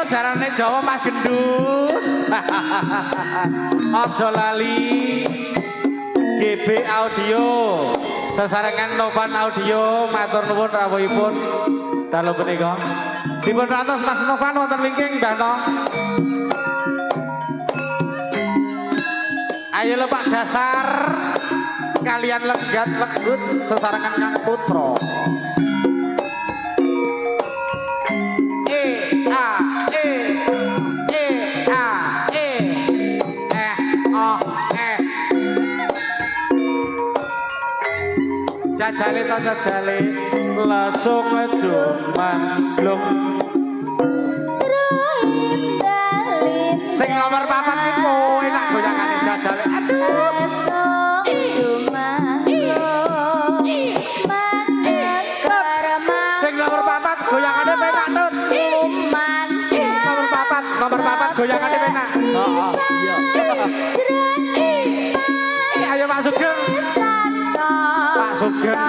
Jarane Jawa Mas Gendut. Aja lali GB Audio. Sesarengan Novan Audio matur nuwun rawuhipun dalu punika. Dipun rantos Mas Novan wonten wingking Mbah Noh. Ayo lho Pak Dasar kalian legat legut sesarengan Kang Putra. Jajale to jajale langsung cuman blung Seruim dalin sing nomor 4 iki enak goyangane jajale aduh cuman blung sing nomor 4 goyangane penak tut nomor 4 goyangane penak iya ayo Pak Sugeng Pak Sugeng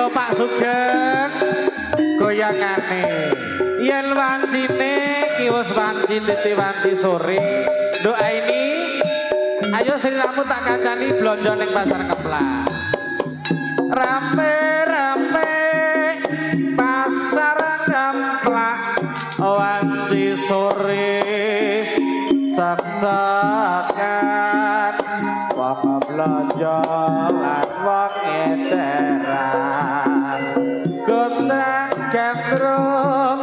Pak Sugeng goyangane yen wancine ki wis wanci titi wanci sore doa ini ayo sliramu tak kancani blonjo ning pasar Kemplang rame-rame pasar Kemplang wanci sore saksakan wong blonjo lan wong eceran gondang gandrung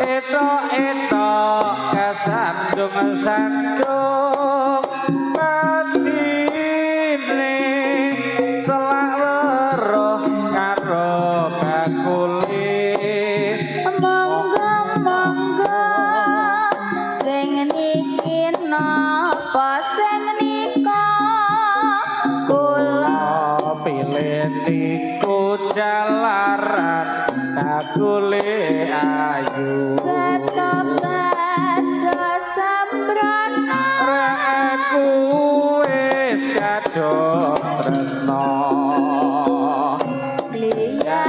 etok-etok kesandung-sandung matine selak weruh karo bakule monggo sing niki napa sing nika kula pilih niku jalaran kakule ayu baca sambrana aku wis kadung tresno liya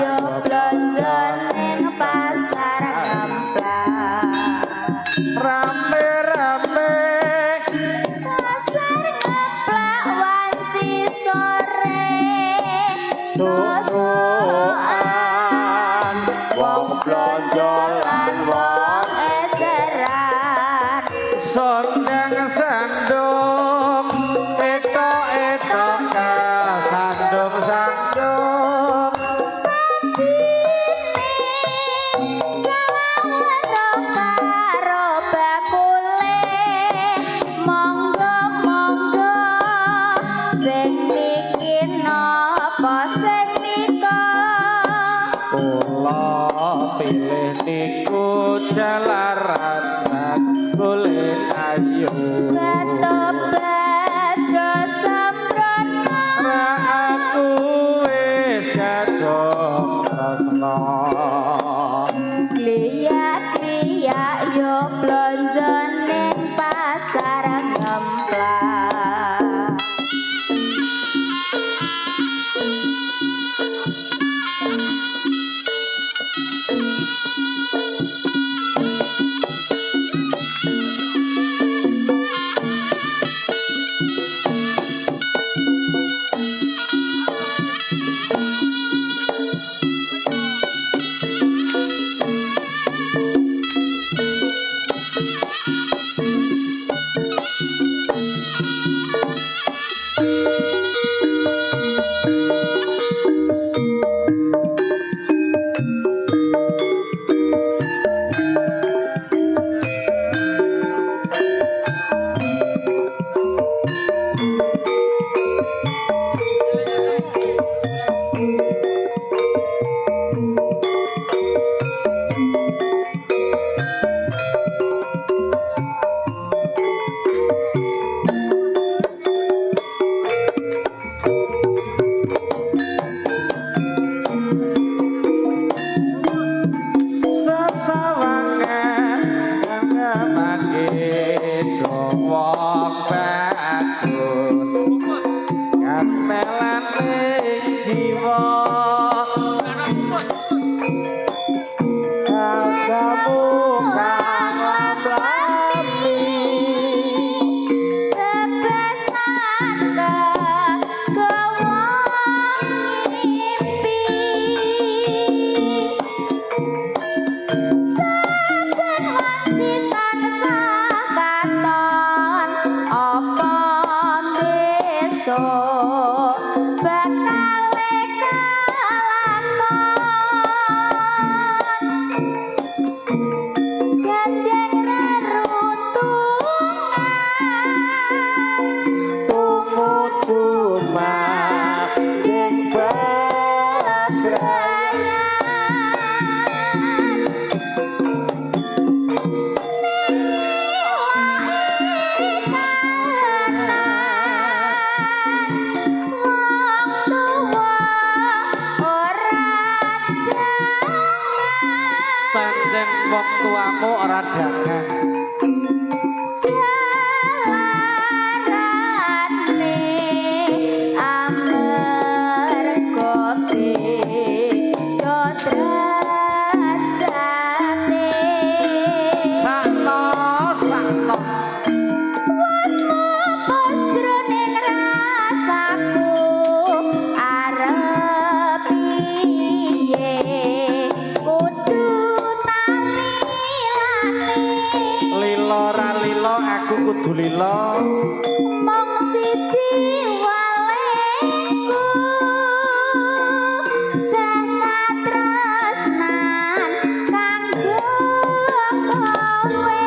yo blonjo ning pasar Kemplang rame-rame pasar Kemplang wanci sore susukan wong blonjo lan wong eceran sondang sandung etok-etok sandung-sandung karo bakule monggo sing niki napa sing nika kula pilih niku jalaran kakule ayu baca sambrana aku wis kadung tresno kliya yo blonjo ning pasar Kemplang kok ora dagang. Jalarane amarga beda derajate. Sakno Wes mupus jroning rasaku arep piye kudu tamilane. lilo ra lilo aku kudu lilo. Mong siji walengku sakatresnan kanggo kowe.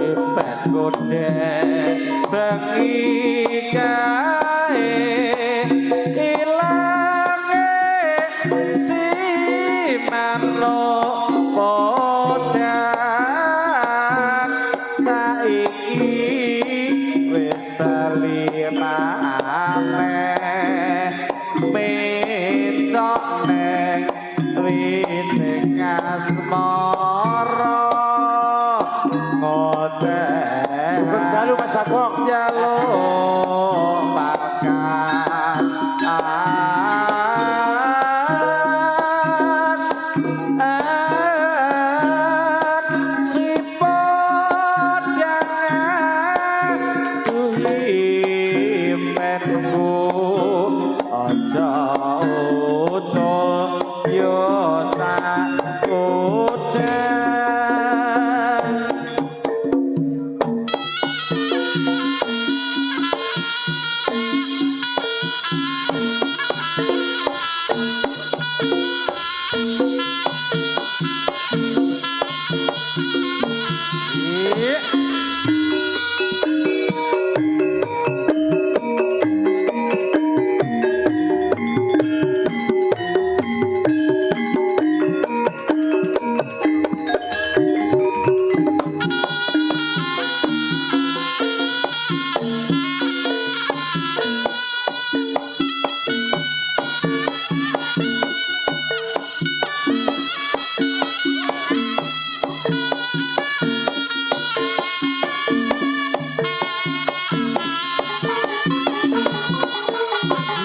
Ipet godek bengi kae ilange sinano podan saiki wis bali maneh mencok neng wining asmara Sugeng dalu Mas Bagong. jaluk makan sipot jangan tuhi menku aja ucul yo tak udan. Iya.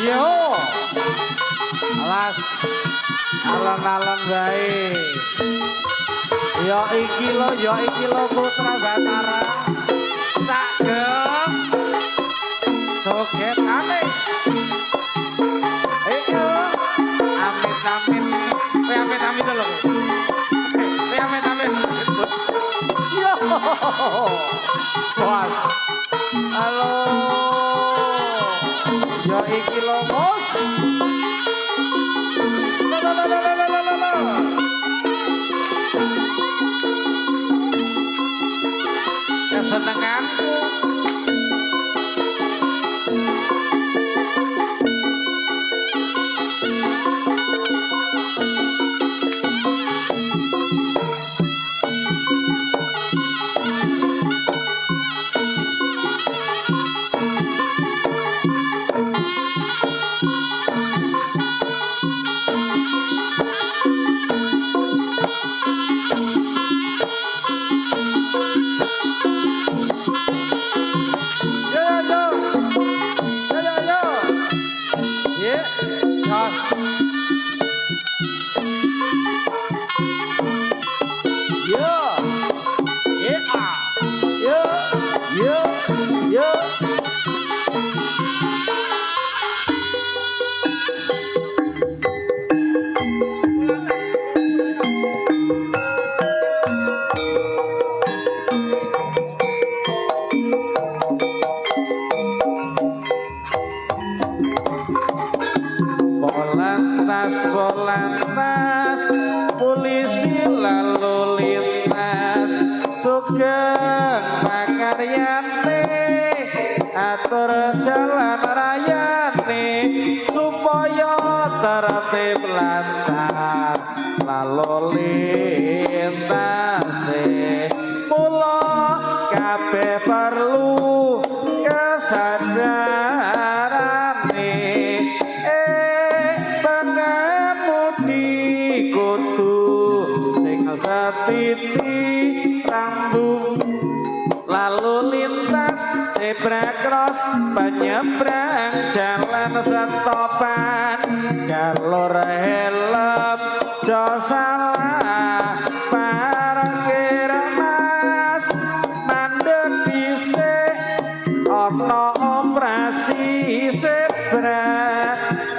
Yo, alas, alon-alon bae. Yo iki lo Putra Batara. Cagem, joget aneh. Ayo, amit-amit, amit-amit lho. Amit-amit. Yo, Bos. Halo. Yo iki lho Bos. Kesenenganku. lantas polisi lalu lintas sugeng pakaryane atur jalan rayane supaya tertib lancar lalu lintas mula kabeh perlu kesadarane pengemudi kudu sing setiti rambu lalu lintas zebra cross penyeberang jalan setopan jalur helm jo salah parkir mas mandek dhisik ana operasi zebra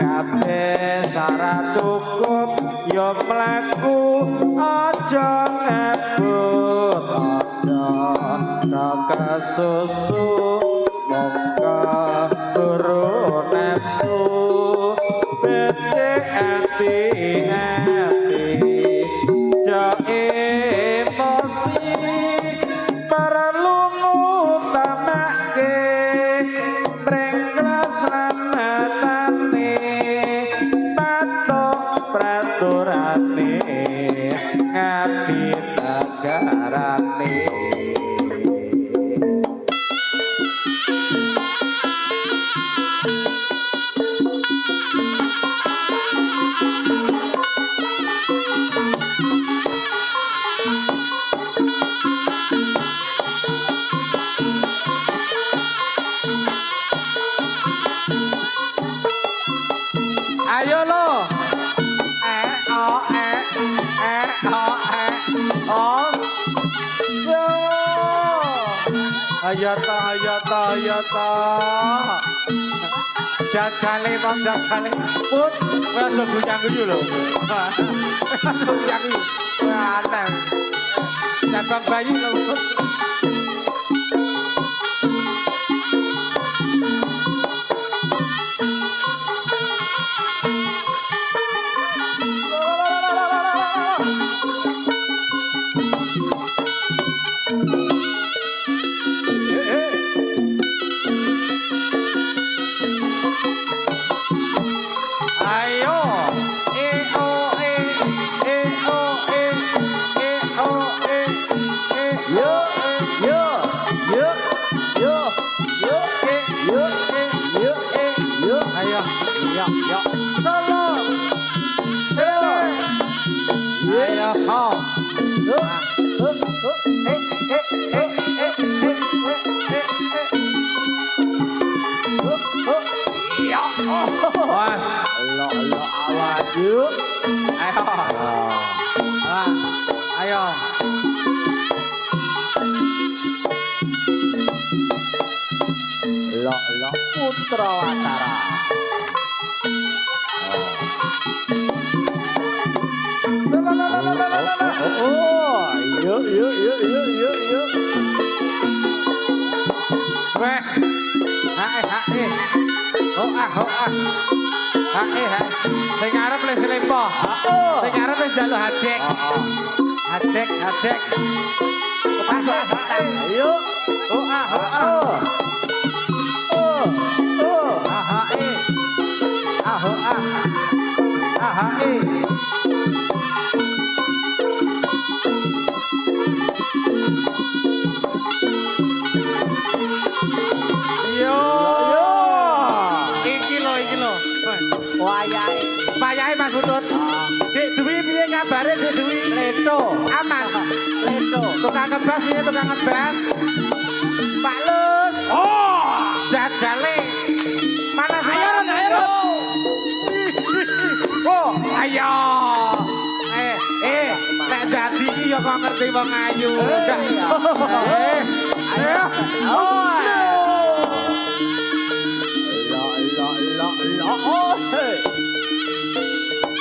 kabeh syarat cukup yo mlaku aja ngebut aja kesusu mongko turu nafsu becik hati-hati jo emosi perlu ngutamake prengklas lamatane patok praturane ngabdi negarane. Ayo lo, ayo ta. Jagale bang jagale, put, rasa guyu lo. Rasa guyu, aneh. Jabang bayi lo. Ayo. Lo putra watara. Yuk. Weh. Hae. Hoah. Hae. Sing arep les lempo. Sing arep wis njaluk hadek. Hadek. Ayo. Hoah. Hae. Wayahe Mas Butut. Dik Dwi piye ngabare Dik Dwi? Leto. Aman. Leto. Tukang ngebas piye tukang ngebas? Pak Lus. Oh, jajale. Mana saya? Ayo. Oh, ayo. Nek dadi iki ya kok ngerti wong ayu.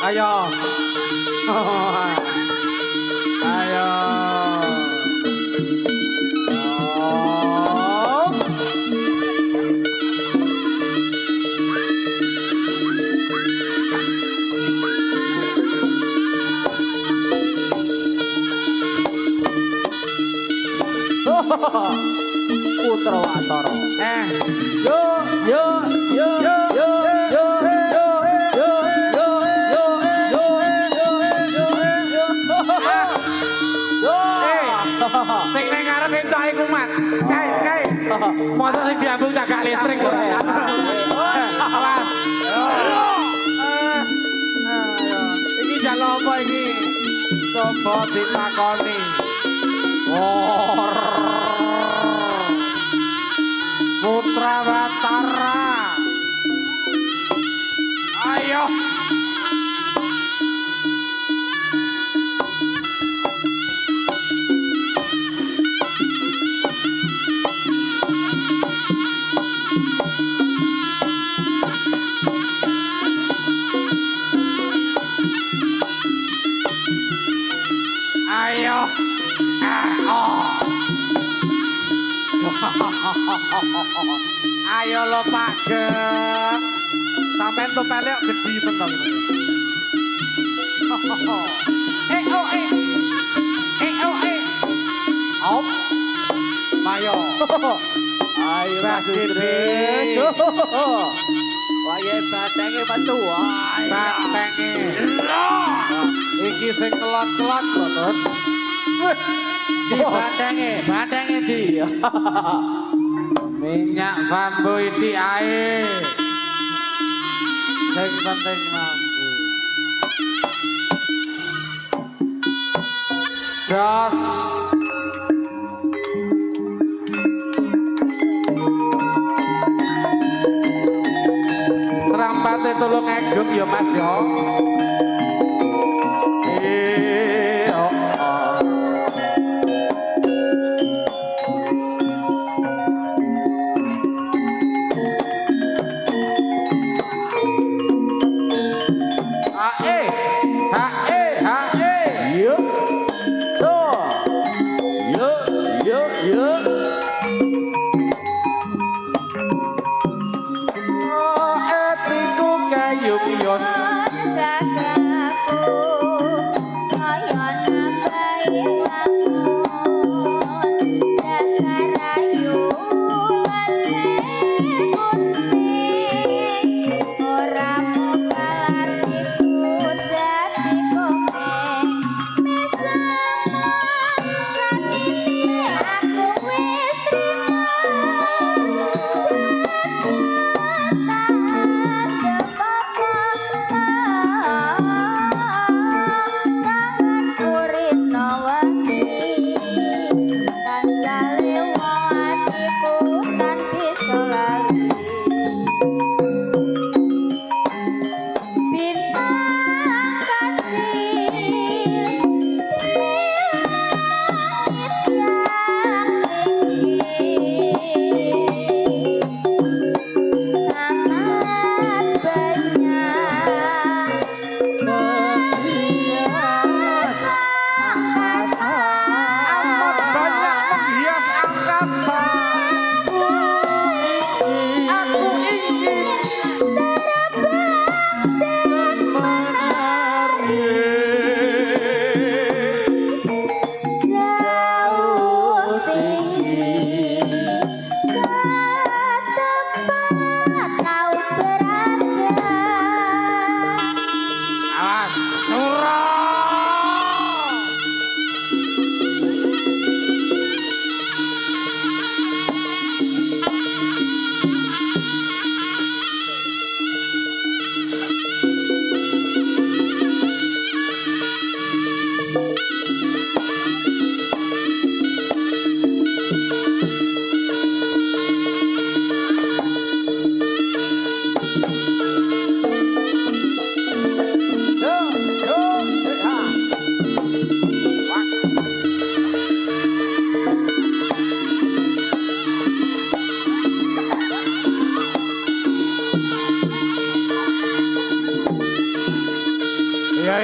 Ayo. Ayo. Putra Watara. Yo yo yo yo yo yo yo yo yo yo yo yo. Sing nang ngarep entuk iku mat. Kae. Masa sing diambung cagak listrik kok. Awas. Iki jalan apa iki? Coba ditakoni. Putra Watara. Ayo. Ayo. Ayo lo Pak Geng. Sampeyan tuh pelek gede meneng. Op. Mayo. Ayo Mas Idris. Wayahe batenge metu. Batenge. Iki sing kelot-kelot lho, Tut. Di batenge di. Minyak bambu iki ae. Sing penting mampu. Jos. Serampate tulung ngegem ya Mas ya.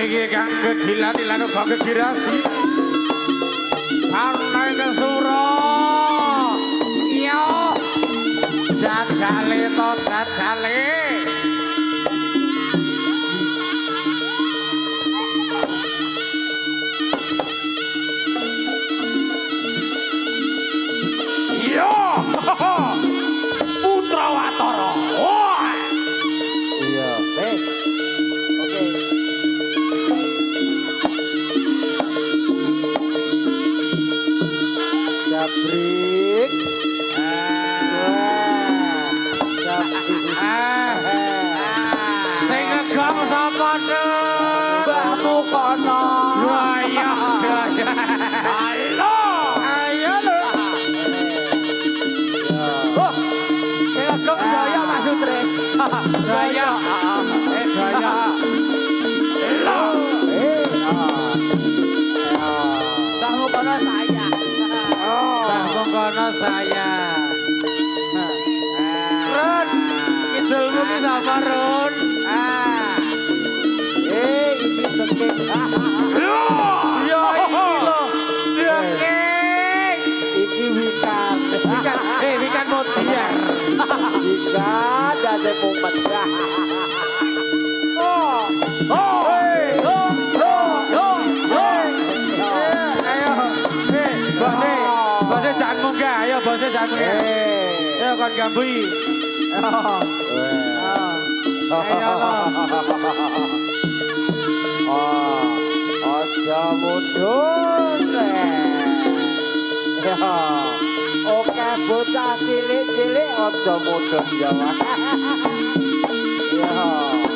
iki kang kegilan-ilan kok kegirasi karena kesuro iya jajale to jajale sapa tuh? Mbahmu kono. Ayo, ayo. Halo. Ayo lho. Oh, kaya kok jaya Mas Sutri. Jaya. Jaya. Halo. Mbahmu kono saya. Mbah Mungkono saya. Run, kidulmu ki sapa Run? Ini tekik. Yo iki lho. Dekeng. Iki wikan. Wikan mutiar. Wikan dade mumet. Oh. Ayo. Bose jangan munggah, ayo bose jangan munggah. Ayo kon gambui. Ayo lo. Aja mundur. Oke bocah cilik-cilik aja mundur ya. Ya.